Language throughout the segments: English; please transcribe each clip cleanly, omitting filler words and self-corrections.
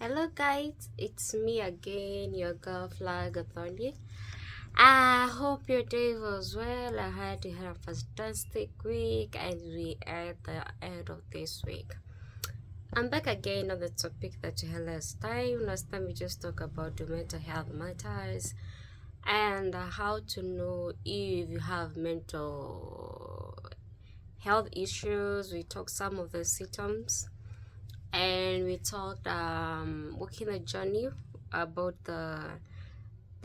Hello guys, it's me again, your girl Flag Authority. I hope your day was well. I had to have a fantastic week and we are at the end of this week. I'm back again on the topic that you had last time. Last time we just talked about the mental health matters and how to know if you have mental health issues. We talked some of the symptoms and we talked walking the journey about the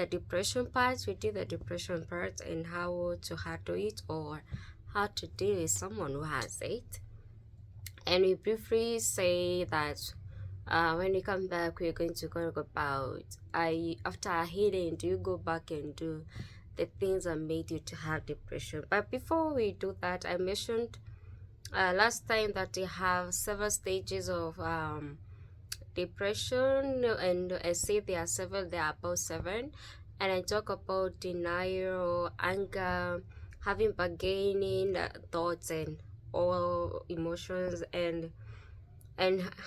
depression part. We did the depression part and how to handle it or how to deal with someone who has it. And we briefly say that when we come back, we're going to talk about after healing, do you go back and do the things that made you to have depression? But before we do that, I mentioned last time that they have several stages of depression, and I say there are several, there are about seven, and I talk about denial, anger, having bargaining thoughts and all emotions, and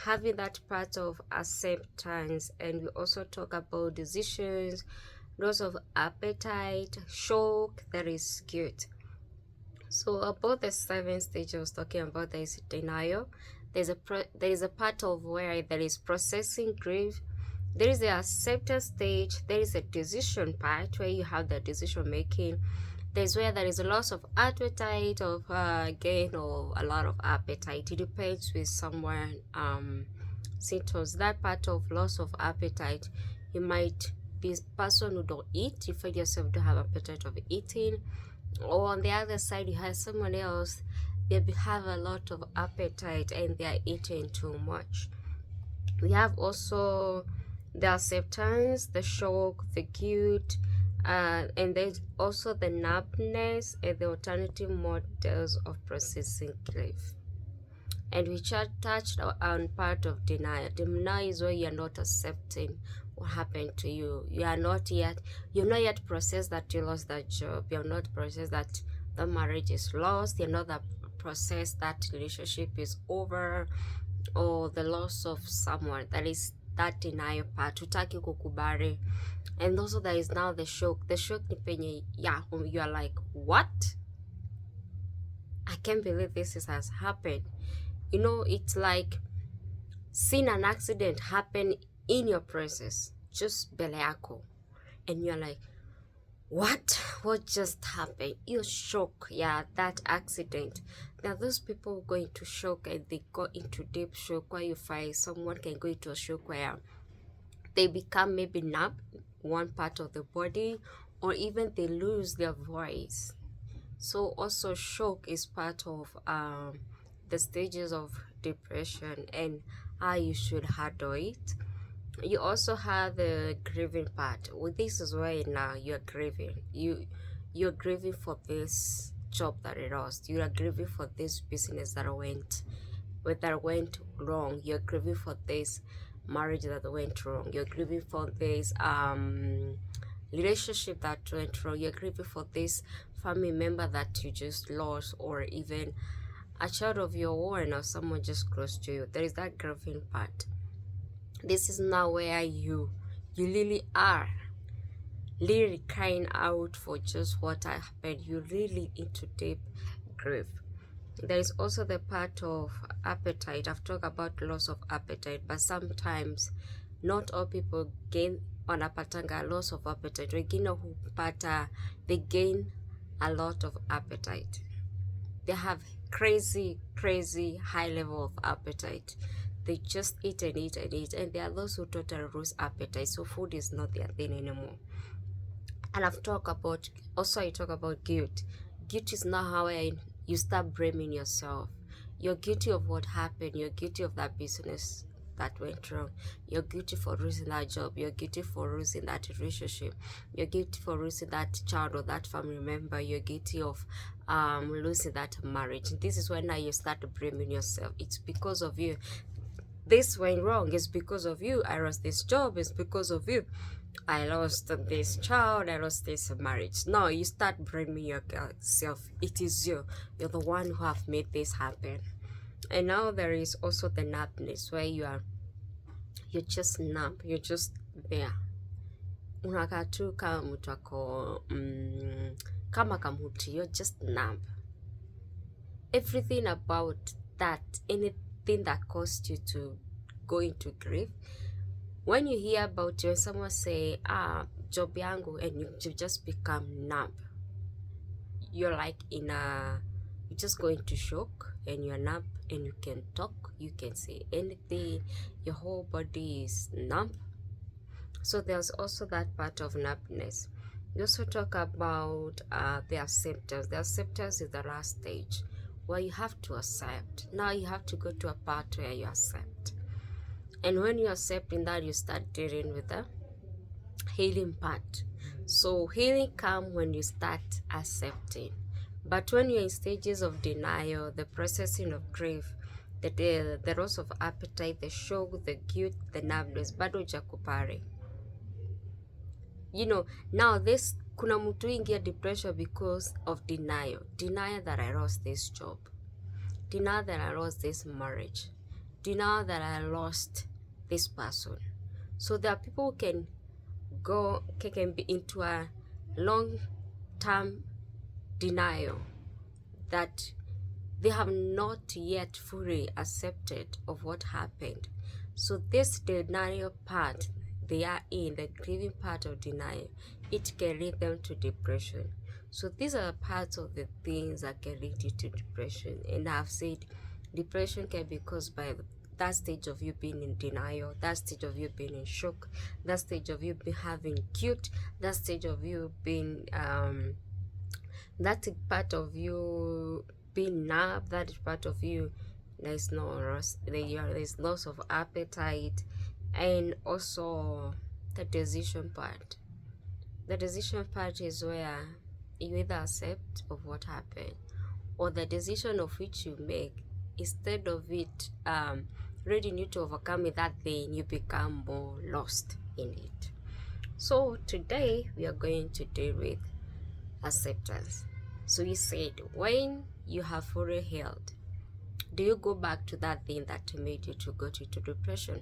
having that part of acceptance. And we also talk about decisions, loss of appetite, shock, there is guilt. So about the seven stages I was talking about, there is denial. There is a part of where there is processing grief. There is the acceptance stage. There is a decision part where you have the decision making. There's where there is a loss of appetite, of gain of a lot of appetite. It depends with someone symptoms. That part of loss of appetite, you might be a person who don't eat. You find yourself to have appetite of eating, or on the other side you have someone else, they have a lot of appetite and they are eating too much. We have also the acceptance, the shock, the guilt, and there's also the numbness and the alternative models of processing grief. And we touched on part of denial. Denial is where you're not accepting what happened to you. You've not yet processed that you lost that job. You have not processed that the marriage is lost. You're not processed that relationship is over, or the loss of someone. That is that denial part. Hutaki kukubali. And also there is now the shock. The shock ni penye, yeah, you are like, what? I can't believe this has happened. You know, it's like seeing an accident happen in your presence, just mbele yako, and you're like, what just happened? You're shocked. Yeah, that accident. Now those people go into shock and they go into deep shock, where you find someone can go into a shock where they become maybe numb, one part of the body, or even they lose their voice. So also shock is part of the stages of depression and how you should handle it. You also have the grieving part. Well, this is where now you're grieving. You're grieving for this job that you lost. You are grieving for this business that went wrong. You're grieving for this marriage that went wrong. You're grieving for this relationship that went wrong. You're grieving for this family member that you just lost, or even a child of your own, or someone just close to you. There is that grieving part. This is now where you really are really crying out for just what happened. You really into deep grief. There is also the part of appetite. I've talked about loss of appetite, but sometimes not all people gain wanapatanga loss of appetite. Wengine hupata, they gain a lot of appetite. They have crazy high level of appetite. They just eat and eat and eat, and there are those who totally lose appetite, so food is not their thing anymore. And I talk about guilt. Guilt is not how you start blaming yourself. You're guilty of what happened. You're guilty of that business that went wrong. You're guilty for losing that job. You're guilty for losing that relationship. You're guilty for losing that child or that family member. You're guilty of losing that marriage. This is when now you start blaming yourself. It's because of you. This went wrong. It's because of you. I lost this job. It's because of you. I lost this child, I lost this marriage. No, you start blaming yourself. It is you. You're the one who have made this happen. And now there is also the numbness, where you are you're just numb, you're just there, unakaa tu kama mtu ako kama kamuti, you're just numb. Everything about that, anything that caused you to go into grief, when you hear about it, when someone say job yangu, and you just become numb, you're like you just go into shock, and you're numb, and you can talk, you can say anything, your whole body is numb. So there's also that part of numbness. We also talk about the acceptance. The acceptance is the last stage where you have to accept. Now you have to go to a part where you accept. And when you accept, in that you start dealing with the healing part. So healing comes when you start accepting. But when you're in stages of denial, the processing of grief, the loss of appetite, the shock, the guilt, the numbness, bado jakupare. Now this kuna mtu ingia depression because of denial that I lost this job, denial that I lost this marriage, denial that I lost this person. So there are people who can be into a long-term denial that they have not yet fully accepted of what happened. So this denial part they are in, the grieving part of denial, it can lead them to depression. So these are parts of the things that can lead you to depression. And I've said depression can be caused by that stage of you being in denial, that stage of you being in shock, that stage of you being having guilt, that stage of you being that part of you being numb, that part of you there's loss of appetite. And also the decision part. The decision part is where you either accept of what happened, or the decision of which you make, instead of it leading you to overcome that thing, you become more lost in it. So today we are going to deal with acceptance. So you said, when you have fully healed, do you go back to that thing that made you to go into depression?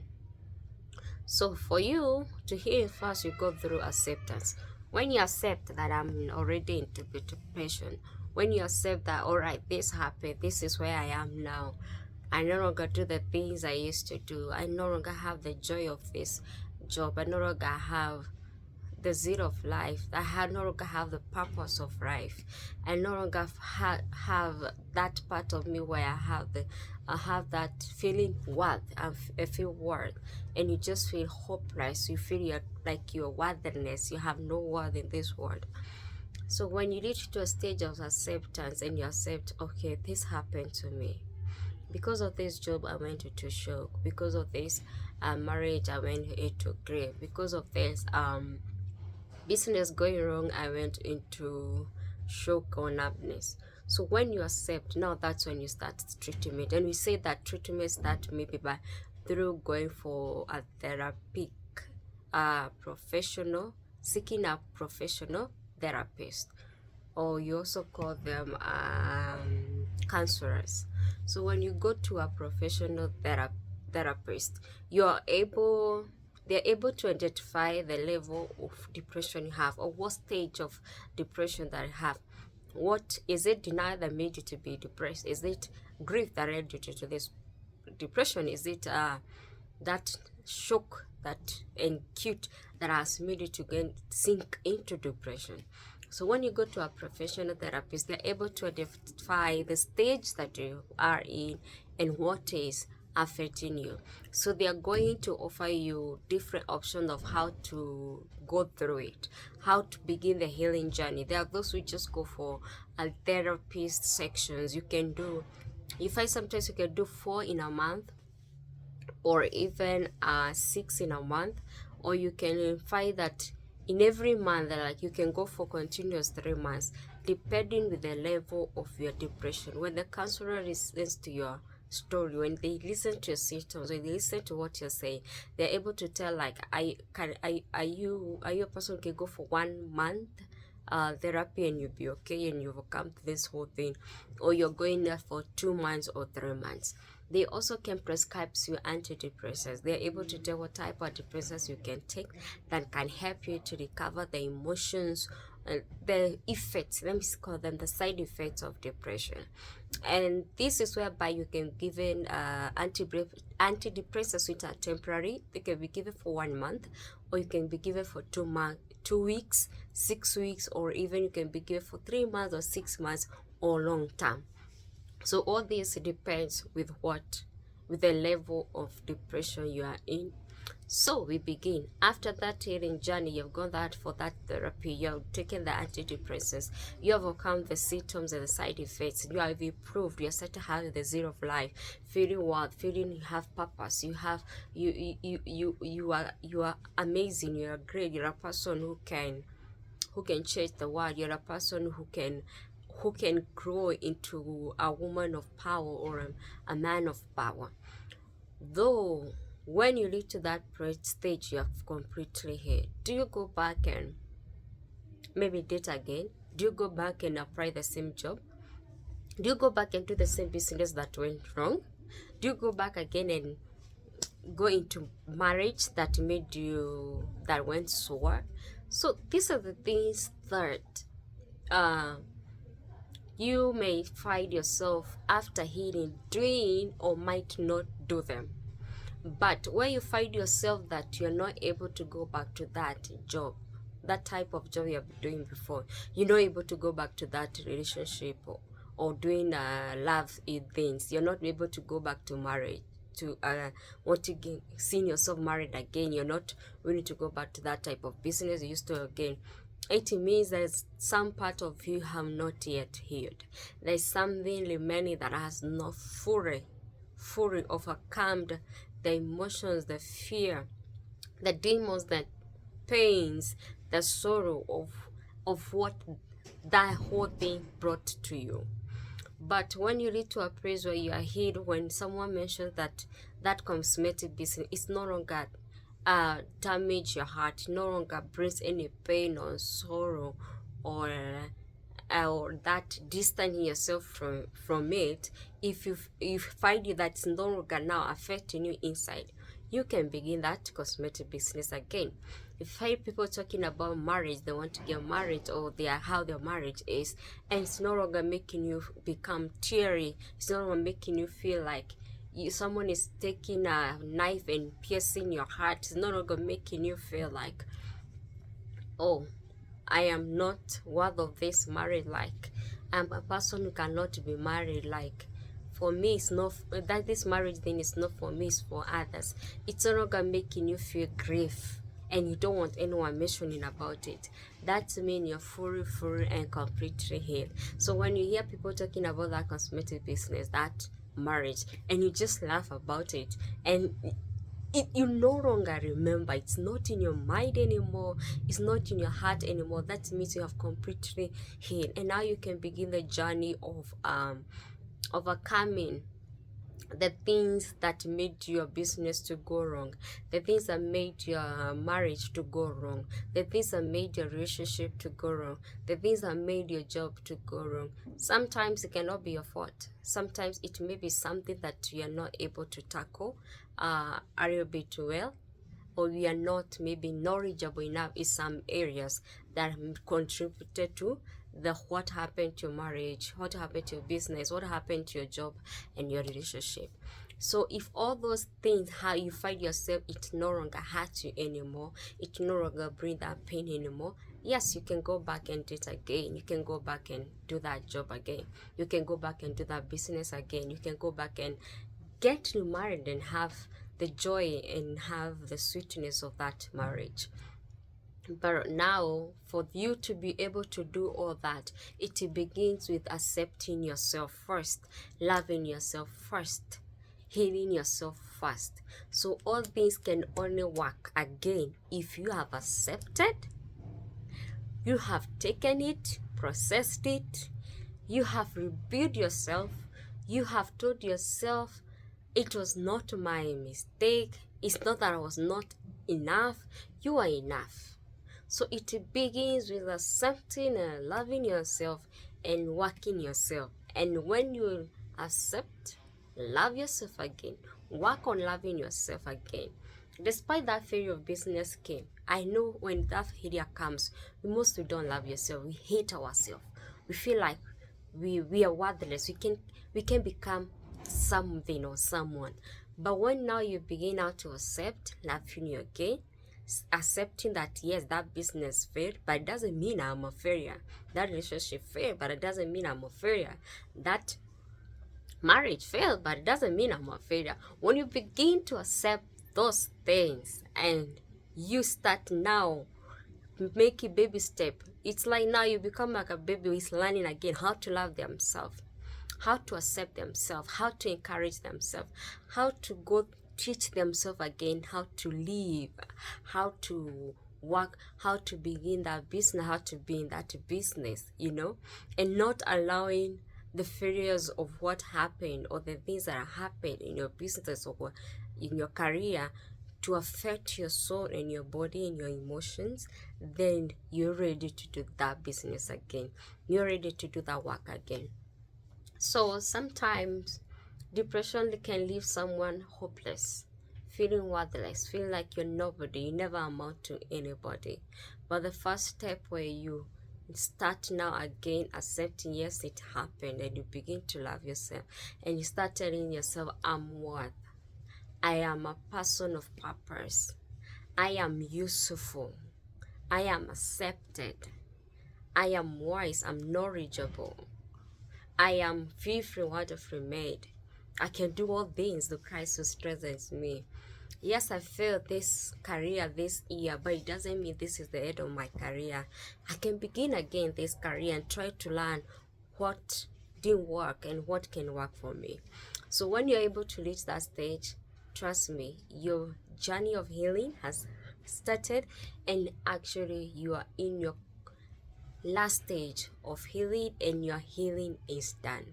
So for you to heal, first you go through acceptance. When you accept that I'm already into depression, when you accept that, all right, this happened, this is where I am now, I no longer do the things I used to do, I no longer have the joy of this job, I no longer have the zeal of life, I no longer have the purpose of life, I no longer have that part of me where I have that feeling worth, I feel worth, and you just feel hopeless, you feel like you're worthless, you have no worth in this world. So when you reach to a stage of acceptance and you accept, okay, this happened to me, because of this job I went into shock, because of this marriage I went into grief, because of this business going wrong I went into shock or numbness. So when you accept, now that's when you start treatment. And we say that treatment start maybe by through going for a therapeutic professional, seeking a professional therapist, or you also call them counselors. So when you go to a professional therapist, they're able to identify the level of depression you have, or what stage of depression that you have. What is it? Denial that made you to be depressed? Is it grief that led you to this depression? Is it that shock and guilt that has made you to sink into depression? So when you go to a professional therapist, they're able to identify the stage that you are in and what is affecting you. So they are going to offer you different options of how to go through it, how to begin the healing journey. There are those who just go for a therapist sections. You find sometimes you can do 4 in a month, or even 6 in a month, or you can find that in every month, like you can go for continuous 3 months, depending with the level of your depression. When the counselor listens to your story, when they listen to your symptoms, when they listen to what you're saying, they're able to tell, like, are you a person who can go for 1 month therapy and you'll be okay and you overcome this whole thing, or you're going there for 2 months or 3 months. They also can prescribe you antidepressants. They're able to tell what type of depressants you can take that can help you to recover the emotions, the effects, let me call them the side effects of depression. And this is whereby you can given antidepressants which are temporary. They can be given for 1 month, or you can be given for 2 months, 2 weeks, 6 weeks, or even you can be given for 3 months or 6 months or long term. So all this depends with the level of depression you are in. So we begin. After that healing journey, you've gone that for that therapy, you've taken the antidepressants, you have overcome the symptoms and the side effects, you have improved, you're set to have the zero of life, feeling what, feeling you have purpose, you are amazing, you're great, you're a person who can change the world, you're a person who can grow into a woman of power or a man of power. Though when you reach to that stage, you have completely healed. Do you go back and maybe date again? Do you go back and apply the same job? Do you go back and do the same business that went wrong? Do you go back again and go into marriage that went sour? So these are the things that you may find yourself after healing doing or might not do them. But where you find yourself that you're not able to go back to that job, that type of job you have been doing before, you're not able to go back to that relationship or doing love things, you're not able to go back to marriage, to seeing yourself married again, you're not willing to go back to that type of business you used to again. It means there's some part of you have not yet healed. There's something remaining that has not fully overcome the emotions, the fear, the demons, the pains, the sorrow of what that whole thing brought to you. But when you reach to a place where you are healed, when someone mentions that cosmetic business, it's no longer damage your heart, no longer brings any pain or sorrow or that distancing yourself from it. If you find that it's no longer now affecting you inside, you can begin that cosmetic business again. If I hear people talking about marriage, they want to get married, or how their marriage is, and it's no longer making you become teary, it's no longer making you feel like someone is taking a knife and piercing your heart, it's no longer making you feel like, oh, I am not worth of this marriage, like I'm a person who cannot be married, like for me it's not that this marriage thing is not for me, it's for others. It's no longer making you feel grief and you don't want anyone mentioning about it. That means you're fully and completely healed. So when you hear people talking about that cosmetic business, that marriage, and you just laugh about it, and you no longer remember, it's not in your mind anymore, it's not in your heart anymore, that means you have completely healed. And now you can begin the journey of overcoming the things that made your business to go wrong, the things that made your marriage to go wrong, the things that made your relationship to go wrong, the things that made your job to go wrong. Sometimes it cannot be your fault. Sometimes it may be something that you are not able to tackle a little bit well, or we are not maybe knowledgeable enough in some areas that contributed to what happened to your marriage, what happened to your business, what happened to your job and your relationship. So if all those things, how you find yourself, it no longer hurts you anymore, it no longer brings that pain anymore, yes, you can go back and do it again. You can go back and do that job again. You can go back and do that business again. You can go back and get remarried and have the joy and have the sweetness of that marriage. But now, for you to be able to do all that, it begins with accepting yourself first, loving yourself first, healing yourself first. So all things can only work again if you have accepted, you have taken it, processed it, you have rebuilt yourself, you have told yourself, it was not my mistake, it's not that I was not enough, you are enough. So it begins with accepting and loving yourself and working yourself. And when you accept, love yourself again, work on loving yourself again. Despite that failure of business came, I know when that failure comes, we mostly don't love yourself. We hate ourselves. We feel like we are worthless. We can become something or someone. But when now you begin now to accept loving you again, accepting that yes, that business failed, but it doesn't mean I'm a failure. That relationship failed, but it doesn't mean I'm a failure. That marriage failed, but it doesn't mean I'm a failure. When you begin to accept those things and you start now make a baby step, it's like now you become like a baby who is learning again how to love themselves, how to accept themselves, how to encourage themselves, how to go teach themselves again how to live, how to work, how to begin that business, how to be in that business, and not allowing the failures of what happened or the things that happened in your business or in your career to affect your soul and your body and your emotions. Then you're ready to do that business again. You're ready to do that work again. So sometimes depression can leave someone hopeless, feeling worthless, feeling like you're nobody, you never amount to anybody. But the first step where you start now again accepting, yes, it happened, and you begin to love yourself, and you start telling yourself, I'm worth. I am a person of purpose. I am useful. I am accepted. I am wise. I'm knowledgeable. I am fearfully wonderfully made. I can do all things through Christ who strengthens me. Yes, I failed this career this year, but it doesn't mean this is the end of my career. I can begin again this career and try to learn what didn't work and what can work for me. So when you're able to reach that stage, trust me, your journey of healing has started, and actually you are in your last stage of healing and your healing is done.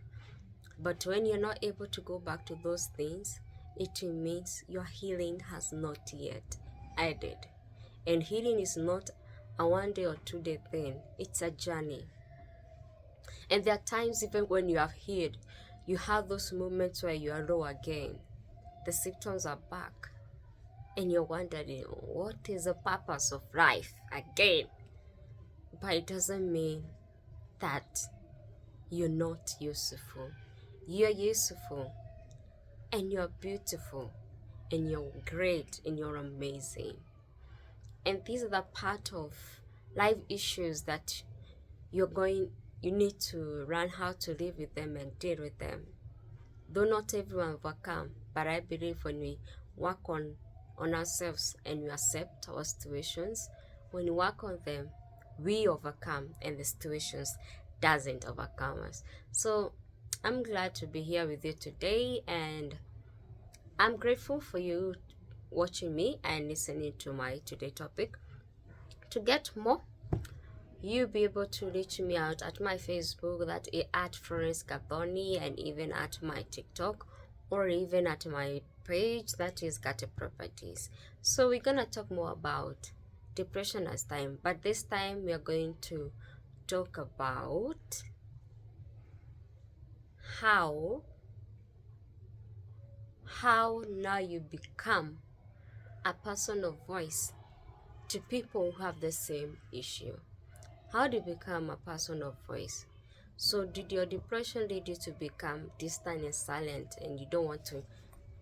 But when you're not able to go back to those things, it means your healing has not yet ended. And healing is not a 1 day or 2 day thing, it's a journey. And there are times even when you have healed, you have those moments where you are low again. The symptoms are back. And you're wondering, what is the purpose of life again? But it doesn't mean that you're not useful. You're useful, and you're beautiful, and you're great, and you're amazing. And these are the part of life issues that you need to learn how to live with them and deal with them. Though not everyone overcome, but I believe when we work on ourselves and we accept our situations, when we work on them, we overcome, and the situations doesn't overcome us. So I'm glad to be here with you today, and I'm grateful for you watching me and listening to my today topic. To get more, you'll be able to reach me out at my Facebook, that is at Florence Gathoni, and even at my TikTok, or even at my page, that is Gate Properties. So we're gonna talk more about depression as time, but this time we are going to talk about how now you become a person of voice to people who have the same issue. How do you become a person of voice? So did your depression lead you to become distant and silent and you don't want to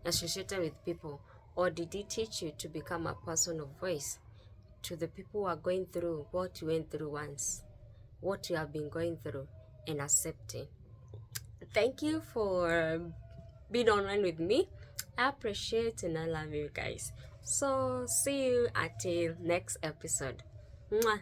associate with people? Or did it teach you to become a person of voice to the people who are going through what you went through once, what you have been going through, and accepting? Thank you for being online with me. I appreciate and I love you guys. So see you until next episode. Mwah.